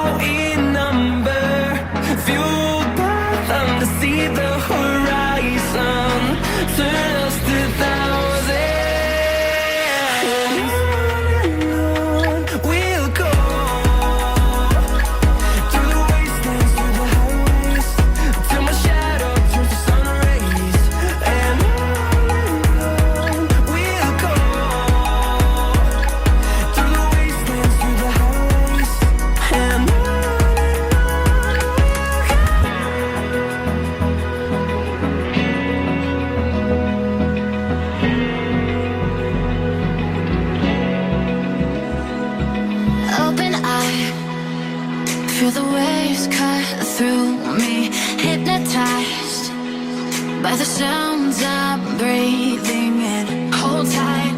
out in number, fueled by them to see the horizon, turn us to thousands. And on we'll go, through the wastelands, through the highways, till my shadow turns to sun rays. And on we'll go, through the wastelands, through the highways, and on. Open eye, feel the waves cut through me, hypnotized by the sounds I'm breathing in. Hold tight,